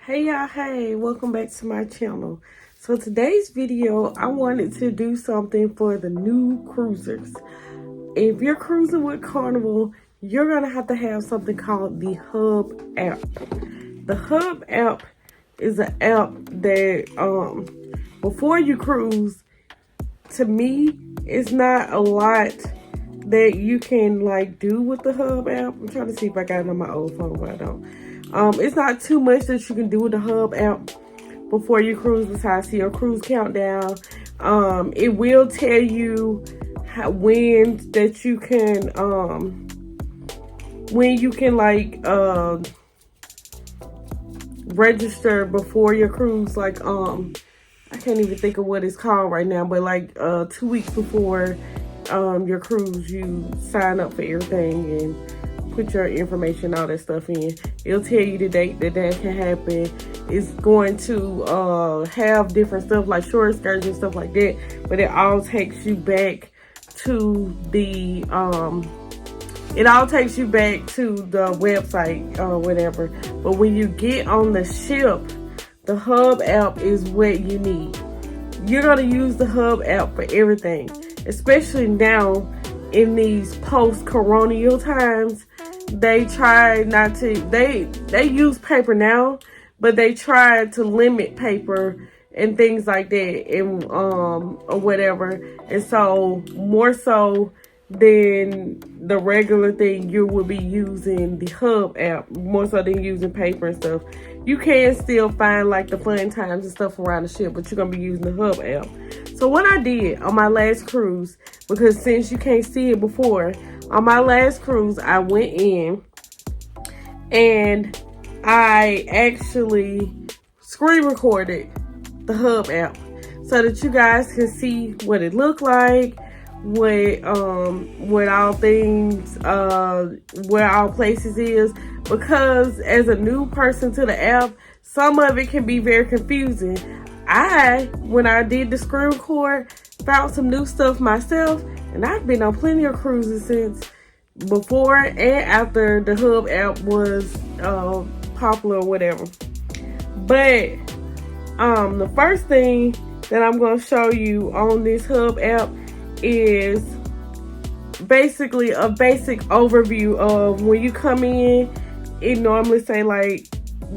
Hey y'all, hey, welcome back to my channel. So today's video, I wanted to do something for the new cruisers. If you're cruising with Carnival, you're gonna have to have something called the Hub app. The Hub app is an app that before you cruise, to me, it's not a lot that you can like do with the Hub app. I'm trying to see if I got it on my old phone, but I don't. It's not too much that you can do with the Hub app before you cruise, besides see your cruise countdown. It will tell you when you can like register before your cruise. Like I can't even think of what it's called right now, but like 2 weeks before your cruise, you sign up for everything and put your information, all that stuff in. It'll tell you the date that can happen. It's going to have different stuff like short excursions and stuff like that, but it all takes you back to the website or whatever. But when you get on the ship, the Hub app is what you need. You're gonna use the Hub app for everything, especially now in these post-coronial times. They try not to, they use paper now, but they try to limit paper and things like that, and or whatever. And so more so than the regular thing, you will be using the Hub app more so than using paper and stuff. You can still find like the fun times and stuff around the ship, but you're gonna be using the Hub app. So what I did on my last cruise, because since you can't see it before, on my last cruise, I went in and I actually screen recorded the Hub app so that you guys can see what it looked like, what all things, where all places is. Because as a new person to the app, some of it can be very confusing. When I did the screen record, found some new stuff myself, and I've been on plenty of cruises since before and after the Hub app was popular or whatever. But the first thing that I'm going to show you on this Hub app is basically a basic overview of when you come in. It normally say like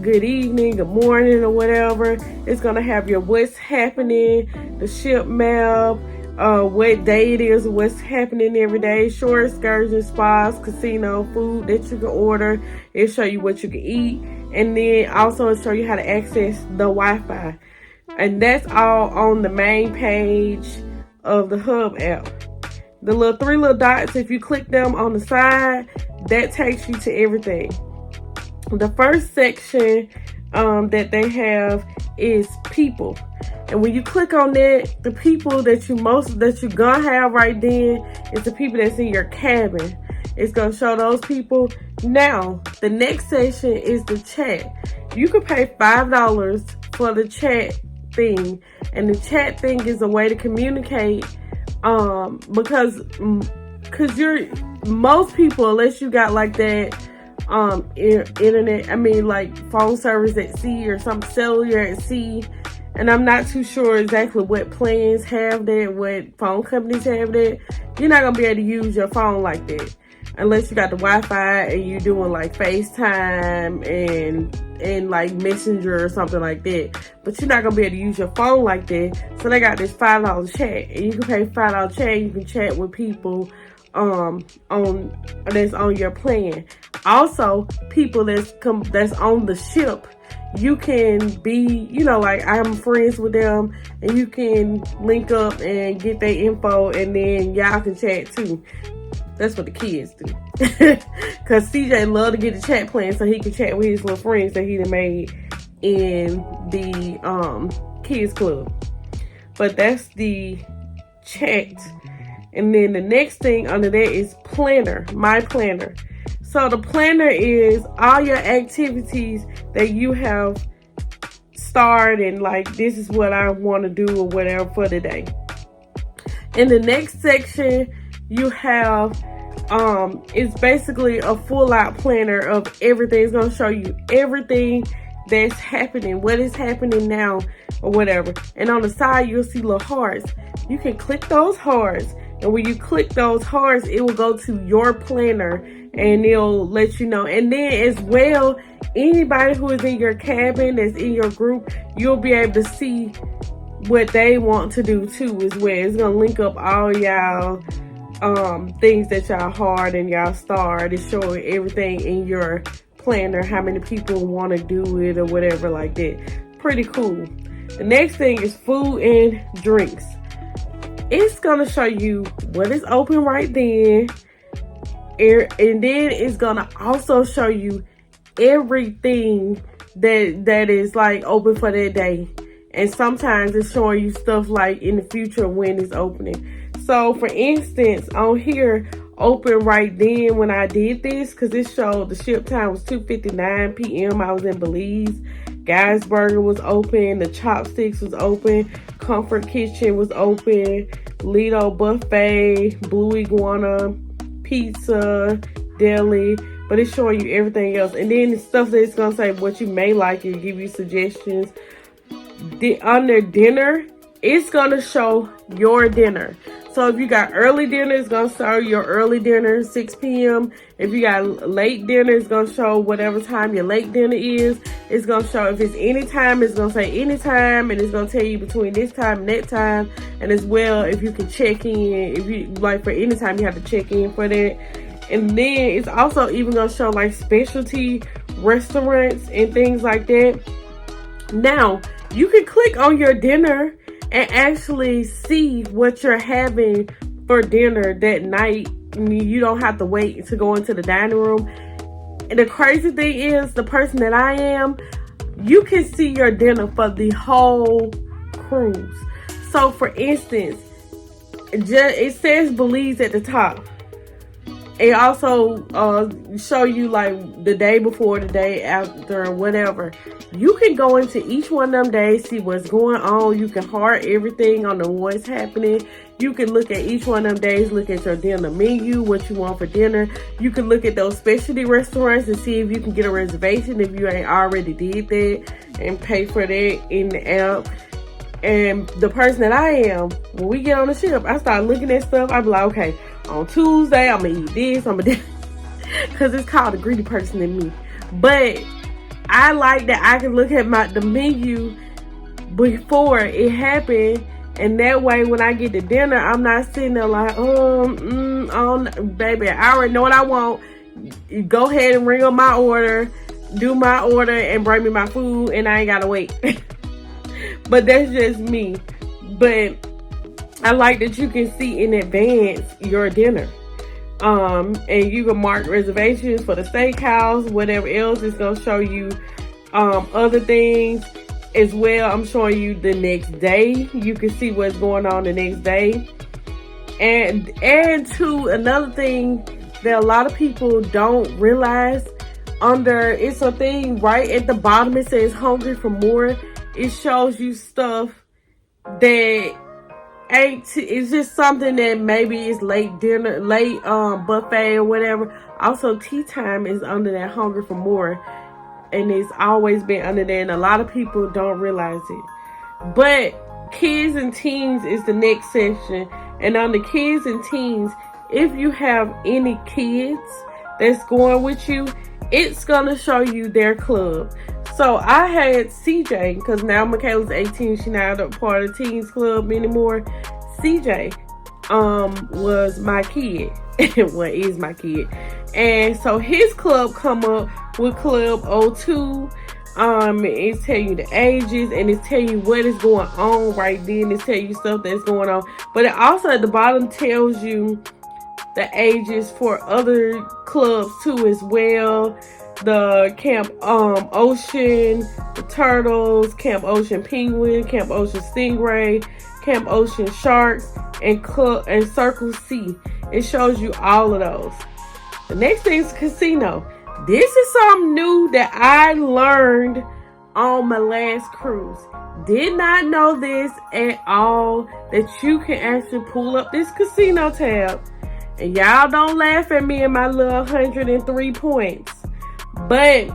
good evening, good morning, or whatever. It's gonna have your what's happening, the ship map, what day it is, what's happening every day, short excursion, spas, casino, food that you can order. It'll show you what you can eat, and then also it'll show you how to access the Wi-Fi. And that's all on the main page of the Hub app. The little three little dots, if you click them on the side, that takes you to everything. The first section that they have is people, and when you click on that, the people that you're gonna have right then is the people that's in your cabin. It's gonna show those people. Now the next section is the chat. You can pay $5 for the chat thing, and the chat thing is a way to communicate because most people, unless you got like that internet, like phone service at sea or some cellular at sea, and I'm not too sure exactly what plans have that, what phone companies have that. You're not gonna be able to use your phone like that unless you got the Wi-Fi and you're doing like FaceTime and like Messenger or something like that. But you're not gonna be able to use your phone like that. So they got this $5 chat, and you can pay $5 chat. You can chat with people that's on your plan. Also, people that's on the ship, you can be, like I'm friends with them, and you can link up and get their info, and then y'all can chat too. That's what the kids do. Cause CJ love to get the chat plan so he can chat with his little friends that he done made in the kids club. But that's the chat. And then the next thing under there is planner, my planner. So the planner is all your activities that you have started, and like, this is what I want to do or whatever for the day. In the next section, you have it's basically a full out planner of everything. It's going to show you everything that's happening, what is happening now, or whatever. And on the side, you'll see little hearts. You can click those hearts, and when you click those hearts, it will go to your planner, and it'll let you know. And then as well, anybody who is in your cabin, that's in your group, you'll be able to see what they want to do too as well. It's gonna link up all y'all things that y'all hard and y'all start. It's showing everything in your planner, how many people want to do it or whatever like that. Pretty cool. The next thing is food and drinks. It's gonna show you what is open right then, and then it's gonna also show you everything that is like open for that day. And sometimes it's showing you stuff like in the future when it's opening. So for instance, on here, open right then when I did this, because it showed the ship time was 2:59 p.m. I was in Belize. Guy's Burger was open. The Chopsticks was open. Comfort Kitchen was open. Lido Buffet, Blue Iguana, Pizza, Deli. But it's showing you everything else. And then the stuff that it's going to say what you may like and give you suggestions. Under dinner, it's going to show your dinner. So if you got early dinner, it's going to show your early dinner, 6 p.m. If you got late dinner, it's going to show whatever time your late dinner is. It's going to show if it's any time, it's going to say any time. And it's going to tell you between this time and that time. And as well, if you can check in, if you like for any time, you have to check in for that. And then it's also even going to show like specialty restaurants and things like that. Now, you can click on your dinner and actually see what you're having for dinner that night. You don't have to wait to go into the dining room. And the crazy thing is, the person that I am, you can see your dinner for the whole cruise. So for instance, it says Belize at the top. It also show you like the day before, the day after, whatever. You can go into each one of them days, see what's going on. You can heart everything on the what's happening. You can look at each one of them days, look at your dinner menu, what you want for dinner. You can look at those specialty restaurants and see if you can get a reservation if you ain't already did that, and pay for that in the app. And the person that I am, when we get on the ship, I start looking at stuff. I be like, okay, on Tuesday, I'm going to eat this, I'm going to because it's called a greedy person in me. But I like that I can look at the menu before it happened. And that way, when I get to dinner, I'm not sitting there like, baby, I already know what I want. Go ahead and ring up my order, do my order, and bring me my food, and I ain't got to wait. But that's just me. But I like that you can see in advance your dinner. And you can mark reservations for the steakhouse, whatever else. It's going to show you other things as well. I'm showing you the next day. You can see what's going on the next day. And to another thing that a lot of people don't realize, it's a thing right at the bottom. It says hungry for more. It shows you stuff that it's just something that maybe is late dinner, late buffet or whatever. Also, tea time is under that hungry for more, and it's always been under there, and a lot of people don't realize it. But kids and teens is the next section, and on the kids and teens, if you have any kids that's going with you, it's gonna show you their club. So I had CJ, because now Michaela's 18, she's not a part of the teens club anymore. CJ was my kid. Well, is my kid. And so his club come up with Club 02. It's tell you the ages, and it's tell you what is going on right then. It's tell you stuff that's going on. But it also at the bottom tells you the ages for other clubs too as well. The Camp Ocean, the Turtles, Camp Ocean Penguin, Camp Ocean Stingray, Camp Ocean Sharks, and Circle C. It shows you all of those. The next thing is casino. This is something new that I learned on my last cruise. Did not know this at all, that you can actually pull up this casino tab. And y'all don't laugh at me and my little 103 points. But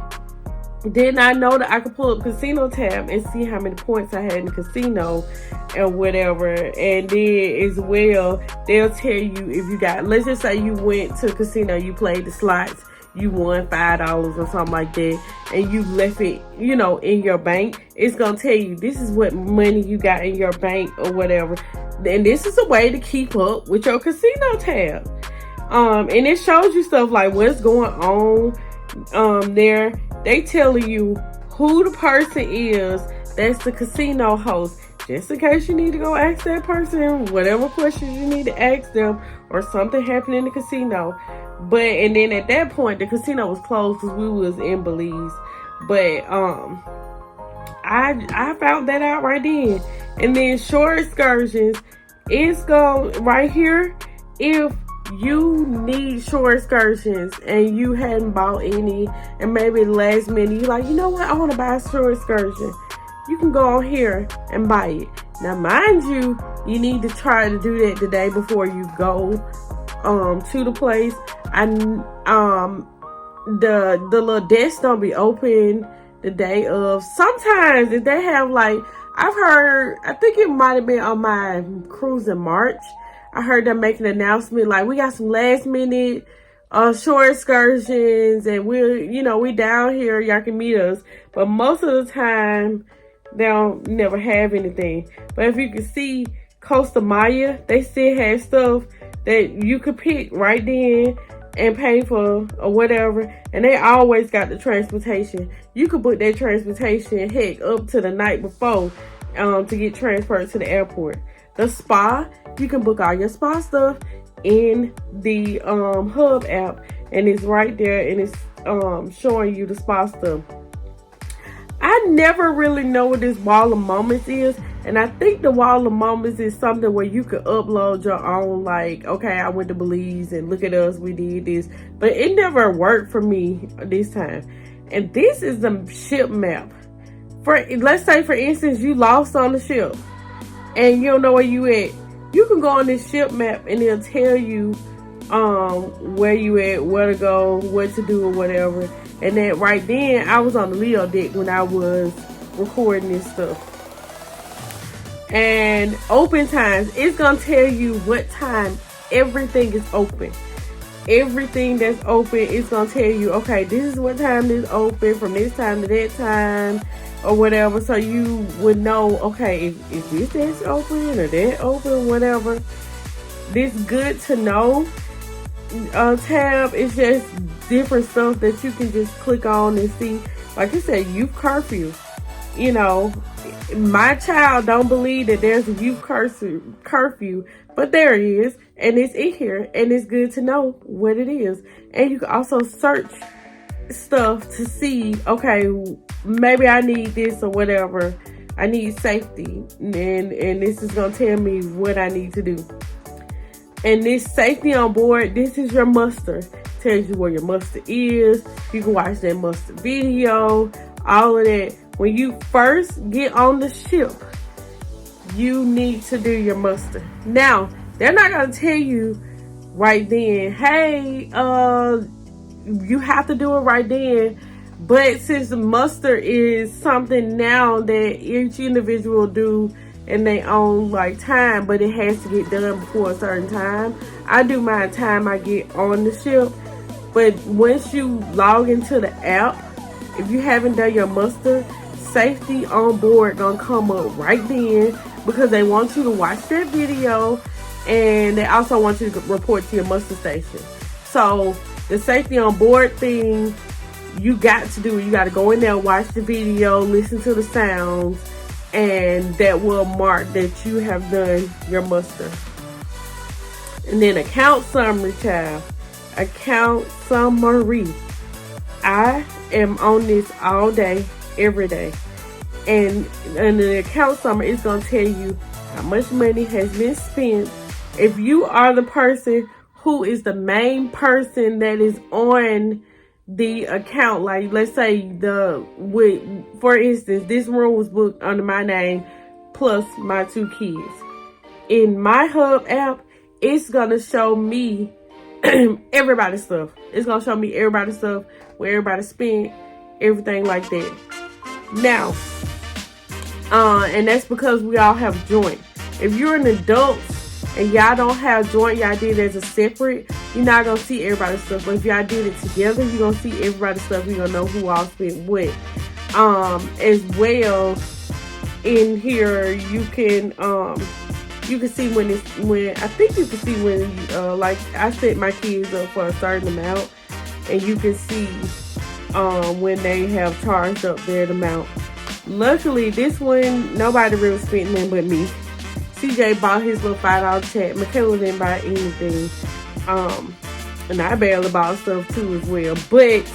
Then I know that I could pull up Casino Tab and see how many points I had in the casino and whatever. And then as well, they'll tell you if you got, let's just say you went to the casino, you played the slots, you won $5 or something like that, and you left it, you know, in your bank. It's gonna tell you this is what money you got in your bank or whatever. And this is a way to keep up with your Casino Tab. And it shows you stuff like what's going on there. They telling you who the person is that's the casino host, just in case you need to go ask that person whatever questions you need to ask them, or something happened in the casino. But and then at that point the casino was closed because we was in Belize. But I found that out right then. And then short excursions, it's going right here. If you need short excursions and you hadn't bought any, and maybe last minute you're like, you know what, I want to buy a short excursion, you can go on here and buy it. Now mind you, you need to try to do that the day before you go to the place. And the little desks don't be open the day of. Sometimes if they have, like, I've heard, I think it might have been on my cruise in March, I heard them make an announcement like, we got some last minute short excursions, and we down here, y'all can meet us. But most of the time they don't never have anything. But if you can see Costa Maya, they still have stuff that you could pick right then and pay for or whatever. And they always got the transportation. You could book that transportation, heck, up to the night before to get transferred to the airport. The spa, you can book all your spa stuff in the Hub app, and it's right there, and it's showing you the spa stuff. I never really know what this wall of moments is, and I think the wall of moments is something where you could upload your own, like, okay, I went to Belize and look at us, we did this. But it never worked for me this time. And this is the ship map. Let's say, for instance, you lost on the ship and you don't know where you at. You can go on this ship map and it'll tell you where you at, where to go, what to do, or whatever. And then right then, I was on the Leo deck when I was recording this stuff. And open times, it's gonna tell you what time everything is open. Everything that's open, it's gonna tell you, okay, this is what time is open from this time to that time, or whatever. So you would know, okay, if this is open or that open, whatever. This good to know tab is just different stuff that you can just click on and see. Like I said, youth curfew. You know, my child don't believe that there's a youth curfew, but there it is, and it's in here, and it's good to know what it is. And you can also search stuff to see, okay, maybe I need this or whatever. I need safety, and this is gonna tell me what I need to do. And this safety on board, this is your muster. Tells you where your muster is. You can watch that muster video, all of that. When you first get on the ship, you need to do your muster. Now, they're not gonna tell you right then, hey, you have to do it right then. But since the muster is something now that each individual do in their own like time, but it has to get done before a certain time. I do my time I get on the ship. But once you log into the app, if you haven't done your muster, safety on board gonna come up right then, because they want you to watch that video, and they also want you to report to your muster station. So the safety on board thing, you got to do it. You got to go in there, watch the video, listen to the sounds, and that will mark that you have done your muster. And then account summary, child. Account summary. I am on this all day, every day. And the account summary is going to tell you how much money has been spent. If you are the person who is the main person that is on the account, like let's say for instance, this room was booked under my name plus my 2 kids. In my Hub app, it's going to show me everybody's stuff. It's going to show me everybody's stuff, where everybody spent, everything like that. Now, and that's because we all have joint. If you're an adult and y'all don't have joint, y'all did it as a separate, you're not gonna see everybody's stuff. But if y'all did it together, you're gonna see everybody's stuff. You're gonna know who all spent what. As well, in here you can see when I think you can see when like I set my kids up for a certain amount, and you can see when they have charged up their amount. Luckily, this one nobody really spent nothing but me. CJ bought his little $5 chat. Michaela didn't buy anything, and I barely bought stuff too as well. But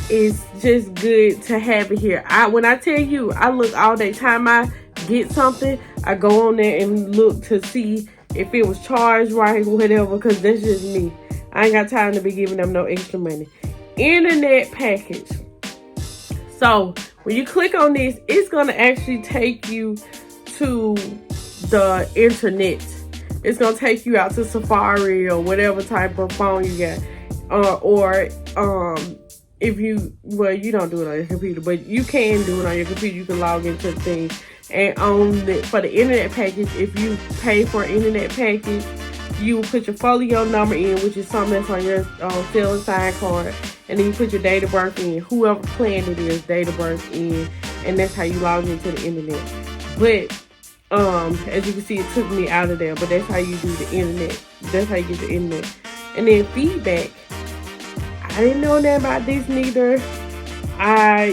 it's just good to have it here. When I tell you, I look all day. Time I get something, I go on there and look to see if it was charged right, whatever, because that's just me. I ain't got time to be giving them no extra money. Internet package. So when you click on this, it's going to actually take you to the internet. It's going to take you out to Safari or whatever type of phone you got. Or if you, well, you don't do it on your computer, but you can do it on your computer. You can log into the thing. And for the internet package, if you pay for an internet package, you will put your folio number in, which is something that's on your cell sign card, and then you put your date of birth in, whoever plan it is, date of birth in, and that's how you log into the internet. But as you can see, it took me out of there, but that's how you do the internet. That's how you get the internet. And then feedback. I didn't know that about this neither.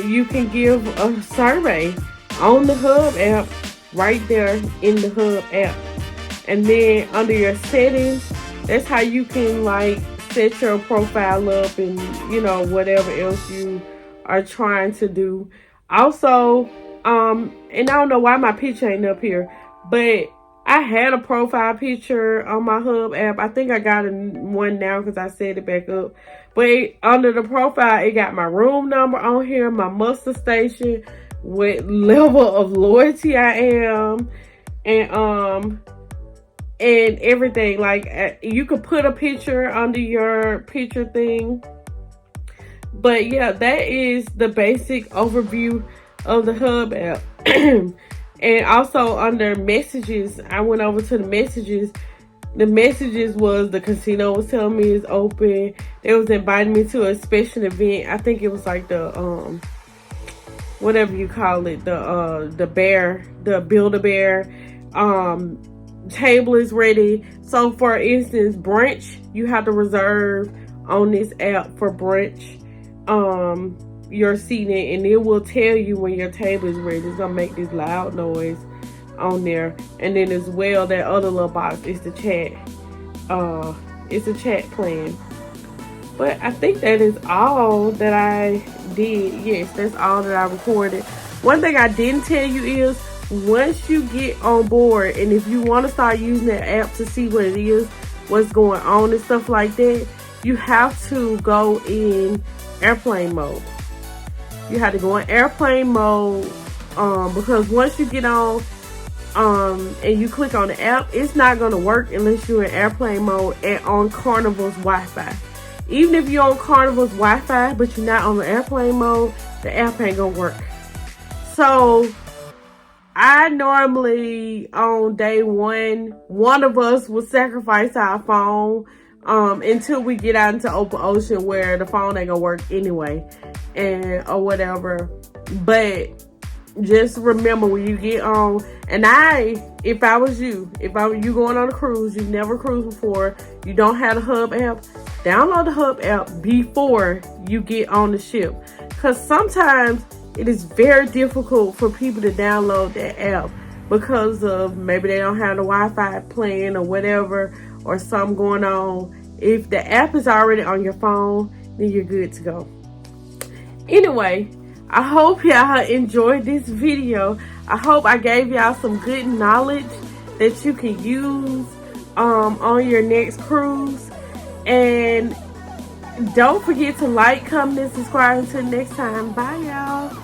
You can give a survey on the Hub app, right there in the Hub app. And then under your settings, that's how you can like set your profile up and, you know, whatever else you are trying to do. Also, and I don't know why my picture ain't up here, but I had a profile picture on my Hub app. I think I got one now because I set it back up. But under the profile, it got my room number on here, my muster station, what level of loyalty I am, and everything. Like, you could put a picture under your picture thing. But yeah, that is the basic overview of the Hub app. And also under messages, I went over to the messages. The messages was the casino was telling me it's open. They was inviting me to a special event. I think it was like the whatever you call it, the Build-A-Bear. Table is ready. So for instance, brunch, you have to reserve on this app for brunch your seating, and it will tell you when your table is ready. It's gonna make this loud noise on there. And then as well, that other little box is the chat. It's a chat plan. But I think that is all that I did. Yes, that's all that I recorded. One thing I didn't tell you is, once you get on board, and if you want to start using that app to see what it is, what's going on and stuff like that, you have to go in airplane mode. You have to go in airplane mode because once you get on and you click on the app, it's not going to work unless you're in airplane mode and on Carnival's Wi-Fi. Even if you're on Carnival's Wi-Fi but you're not on the airplane mode, the app ain't going to work. So I normally, on day one of us will sacrifice our phone until we get out into open ocean where the phone ain't gonna work anyway, or whatever. But just remember, when you get on, and if I was you going on a cruise, you've never cruised before, you don't have the Hub app, download the Hub app before you get on the ship, because sometimes it is very difficult for people to download that app because of maybe they don't have the Wi-Fi plan or whatever, or something going on. If the app is already on your phone, then you're good to go. Anyway, I hope y'all enjoyed this video. I hope I gave y'all some good knowledge that you can use on your next cruise. And don't forget to like, comment, and subscribe. Until next time. Bye, y'all.